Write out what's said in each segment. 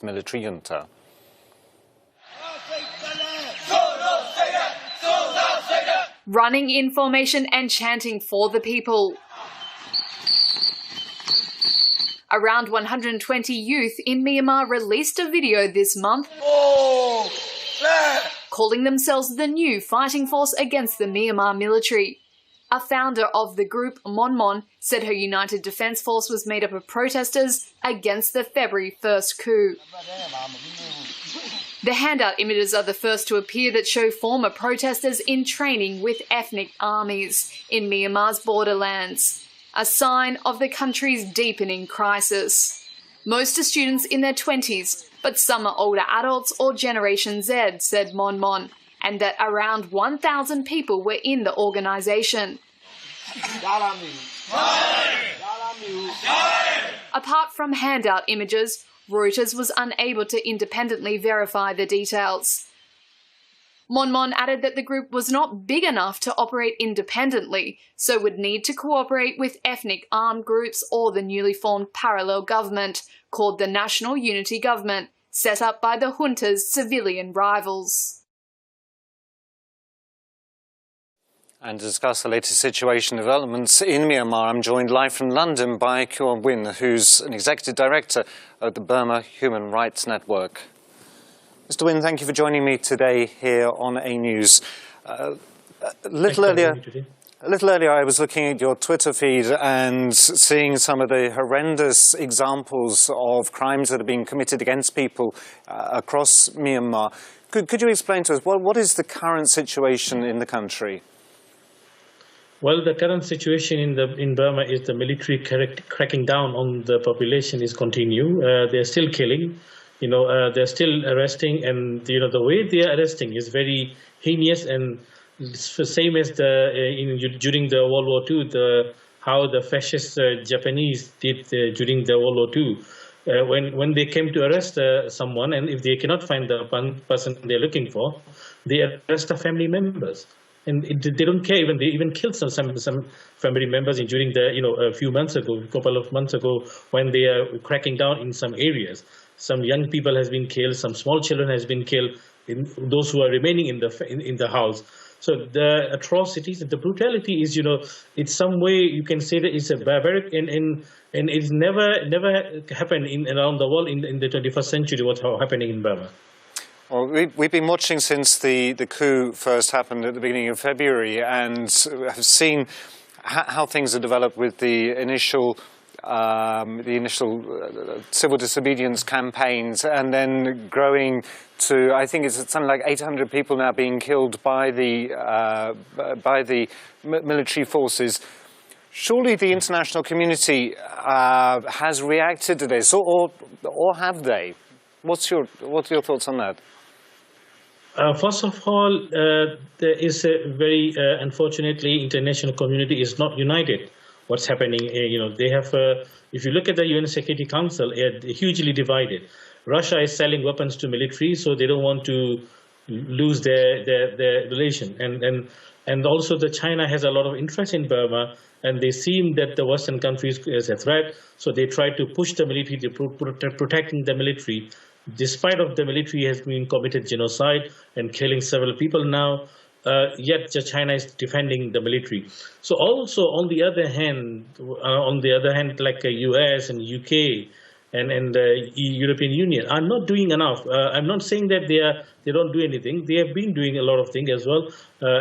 military junta. Running in formation and chanting for the people. Around 120 youth in Myanmar released a video this month calling themselves the new fighting force against the Myanmar military. A founder of the group, Mon, said her United Defence Force was made up of protesters against the February 1st coup. The handout images are the first to appear that show former protesters in training with ethnic armies in Myanmar's borderlands, a sign of the country's deepening crisis. Most are students in their 20s, but some are older adults or Generation Z, said Mon, and that around 1,000 people were in the organisation. Apart from handout images, Reuters was unable to independently verify the details. Mon added that the group was not big enough to operate independently, so would need to cooperate with ethnic armed groups or the newly formed parallel government, called the National Unity Government, set up by the junta's civilian rivals. And to discuss the latest situation developments in Myanmar, I'm joined live from London by Kyaw Win, who's an Executive Director of the Burma Human Rights Network. Mr. Win, thank you for joining me today here on ANews. A little earlier I was looking at your Twitter feed and seeing some of the horrendous examples of crimes that are being committed against people across Myanmar. Could you explain to us what is the current situation in the country? Well, the current situation in Burma is the military cracking down on the population is continue. They're still killing, they're still arresting, and the way they are arresting is very heinous, and it's the same as during the World War II, how the fascist Japanese did during the World War II. When they came to arrest someone, and if they cannot find the person they're looking for, they arrest the family members. And they don't care. They even killed some family members during a couple of months ago, when they are cracking down in some areas. Some young people has been killed. Some small children has been killed. Those who are remaining in the house. So the atrocities, the brutality is, it's some way you can say that it's a barbaric, and it's never happened around the world in the 21st century. What's happening in Burma? Well, we've been watching since the coup first happened at the beginning of February, and have seen how things have developed with the initial civil disobedience campaigns, and then growing to, I think it's something like 800 people now being killed by the military forces. Surely the international community has reacted to this, or have they? What's your thoughts on that? First of all, there is a very unfortunately, international community is not united. What's happening? They have. If you look at the UN Security Council, they're hugely divided. Russia is selling weapons to military, so they don't want to lose their relation. And also, China has a lot of interest in Burma, and they seem that the Western countries as a threat. So they try to push the military, protecting the military. Despite of the military has been committed genocide and killing several people now, yet China is defending the military. So also on the other hand, like the US and UK and the European Union are not doing enough. I'm not saying that they don't do anything. They have been doing a lot of things as well,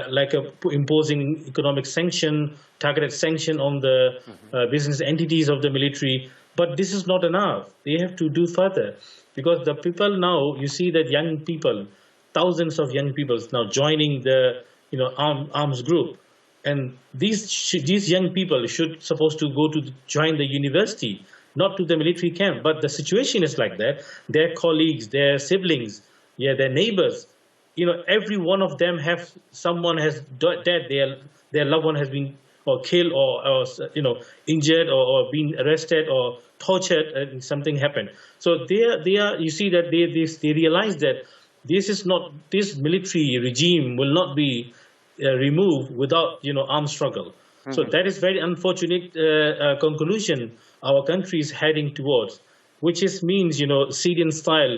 like imposing economic sanction, targeted sanction on the business entities of the military. But this is not enough. They have to do further. Because the people now, you see that young people, thousands of young people now joining the arms group, and these young people supposed to join the university, not to the military camp. But the situation is like that. Their colleagues, their siblings, their neighbors, every one of them someone has died. Their loved one has been killed or injured or been arrested or tortured, and something happened. So they are. You see that they realize that this military regime will not be removed without armed struggle. So that is very unfortunate conclusion our country is heading towards. which means, Syrian style,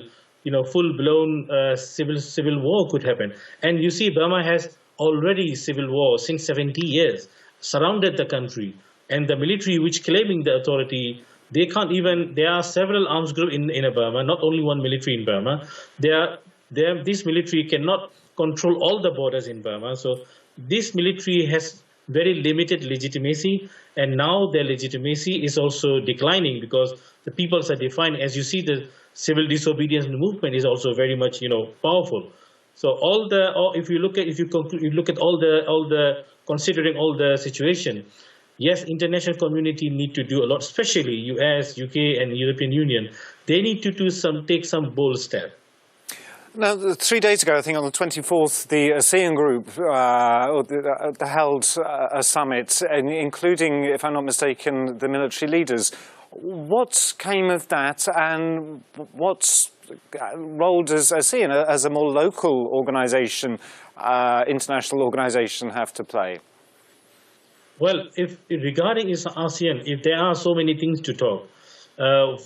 full-blown civil war could happen. And you see, Burma has already civil war since 70 years, surrounded the country, and the military, which claiming the authority, they can't even. There are several arms groups in Burma, not only one military in Burma. This military cannot control all the borders in Burma. So this military has very limited legitimacy, and now their legitimacy is also declining because the peoples are defined. As you see, the civil disobedience movement is also very much powerful. So if you look at all the considering all the situation, yes, international community need to do a lot, especially US, UK, and European Union. They need to take some bold step. Now, 3 days ago, I think on the 24th, the ASEAN group held a summit, including, if I'm not mistaken, the military leaders. What came of that, and what role does ASEAN, as a more local organisation, international organisation, have to play? Well, regarding ASEAN, if there are so many things to talk,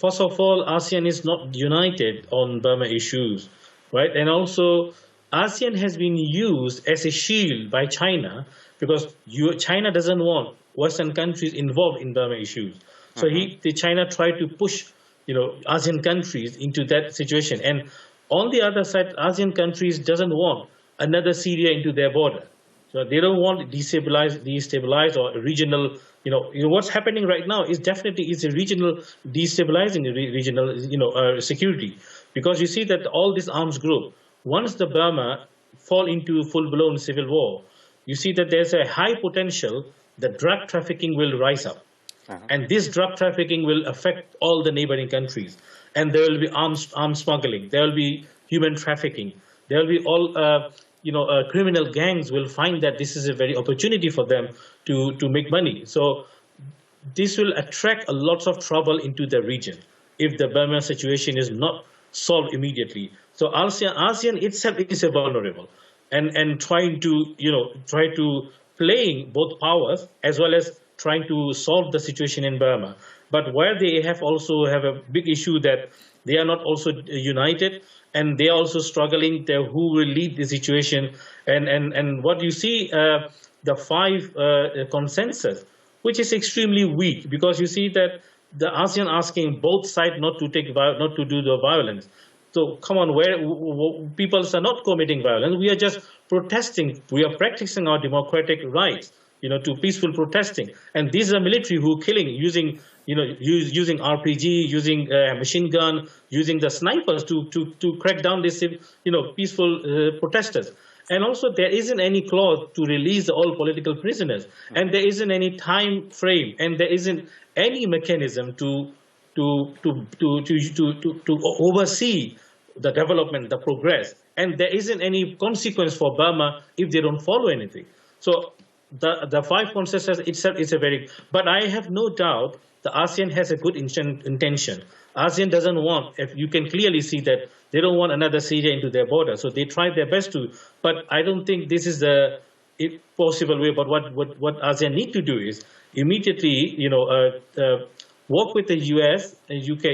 first of all, ASEAN is not united on Burma issues. Right, and also ASEAN has been used as a shield by China because China doesn't want Western countries involved in Burma issues. So China tried to push, ASEAN countries into that situation. And on the other side, ASEAN countries doesn't want another Syria into their border. So they don't want to destabilize or regional. What's happening right now is definitely a regional destabilizing regional security. Because you see that all this arms group, once the Burma fall into full-blown civil war, you see that there's a high potential that drug trafficking will rise up. And this drug trafficking will affect all the neighboring countries. And there will be arms smuggling. There will be human trafficking. There will be all, criminal gangs will find that this is a very opportunity for them to make money. So this will attract a lot of trouble into the region if the Burma situation is not solved immediately. So ASEAN itself is vulnerable, and trying to playing both powers as well as trying to solve the situation in Burma. But where they have a big issue that they are not also united, and they are also struggling there who will lead the situation. And what you see, the five consensus, which is extremely weak, because you see that the ASEAN asking both sides not to do the violence. So come on, where people are not committing violence, we are just protesting. We are practicing our democratic rights, to peaceful protesting. And these are military who killing using RPG, using machine gun, using the snipers to crack down these peaceful protesters. And also, there isn't any clause to release all political prisoners, and there isn't any time frame, and there isn't any mechanism to oversee the development, the progress, and there isn't any consequence for Burma if they don't follow anything. So the five consensus itself is but I have no doubt the ASEAN has a good intention. ASEAN doesn't want, if you can clearly see that they don't want another Syria into their border, so they try their best to, but I don't think this is the possible way. But what ASEAN need to do is immediately, work with the US, UK,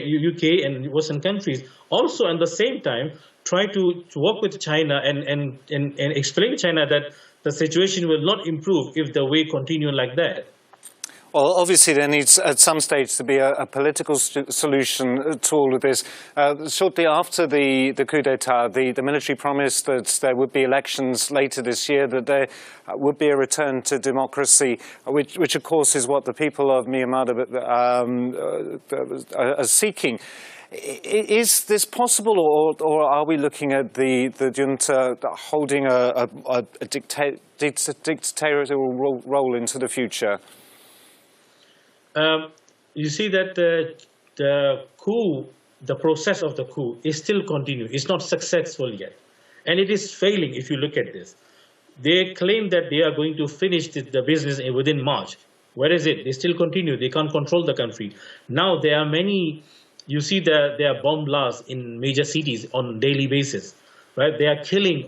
and Western countries. Also, at the same time, try to work with China and explain to China that the situation will not improve if the way continue like that. Well, obviously there needs at some stage to be a political solution to all of this. Shortly after the coup d'etat, the military promised that there would be elections later this year, that there would be a return to democracy, which of course is what the people of Myanmar are seeking. Is this possible, or are we looking at the junta holding a dictatorial role into the future? You see that the coup, the process of the coup is still continuing. It's not successful yet. And it is failing if you look at this. They claim that they are going to finish the business within March. Where is it? They still continue. They can't control the country. Now there are many, you see there are bomb blasts in major cities on daily basis. Right? They are killing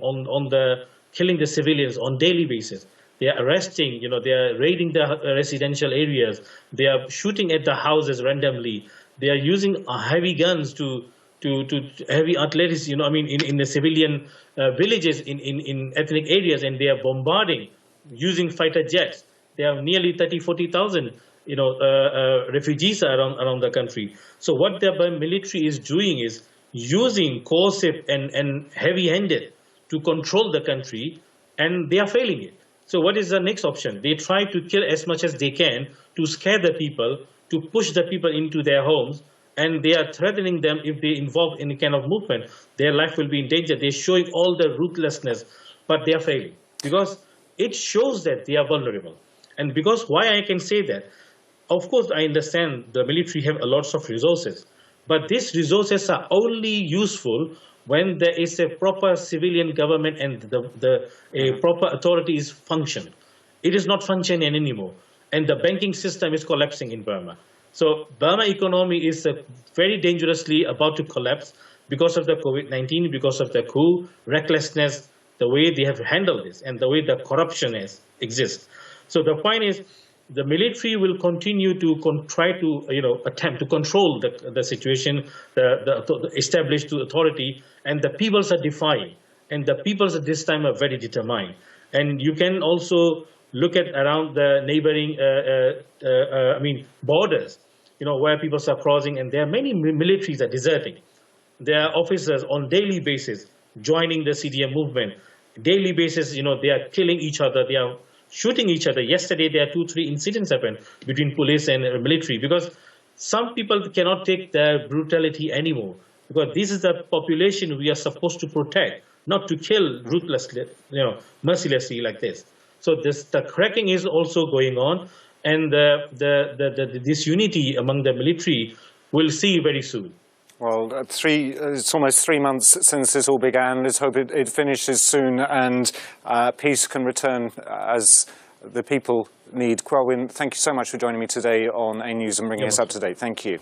killing the civilians on daily basis. They are arresting, they are raiding the residential areas. They are shooting at the houses randomly. They are using heavy guns to heavy artillery, in the civilian villages in ethnic areas, and they are bombarding using fighter jets. There are nearly 40,000 refugees around the country. So what the military is doing is using coercive and heavy-handed to control the country, and they are failing it. So what is the next option? They try to kill as much as they can to scare the people, to push the people into their homes, and they are threatening them if they involve any kind of movement. Their life will be in danger. They're showing all the ruthlessness, but they are failing because it shows that they are vulnerable. And because why I can say that, of course, I understand the military have a lots of resources, but these resources are only useful when there is a proper civilian government and a proper authorities function. It is not functioning anymore, and the banking system is collapsing in Burma. So Burma economy is very dangerously about to collapse because of the COVID-19, because of the coup, recklessness, the way they have handled this, and the way the corruption exists. So the point is, the military will continue to try to attempt to control the situation, the established authority, and the peoples are defying, and the peoples at this time are very determined. And you can also look at around the neighboring borders, where people are crossing, and there are many militaries are deserting. There are officers on daily basis joining the CDM movement. Daily basis, they are killing each other. They are shooting each other. Yesterday, there are 2-3 incidents happened between police and military because some people cannot take their brutality anymore. Because this is the population we are supposed to protect, not to kill ruthlessly, mercilessly like this. So the cracking is also going on, and this unity among the military we'll see very soon. Well, it's almost 3 months since this all began. Let's hope it finishes soon and peace can return as the people need. Kyaw Win, thank you so much for joining me today on ANews and bringing us up to date. Thank you.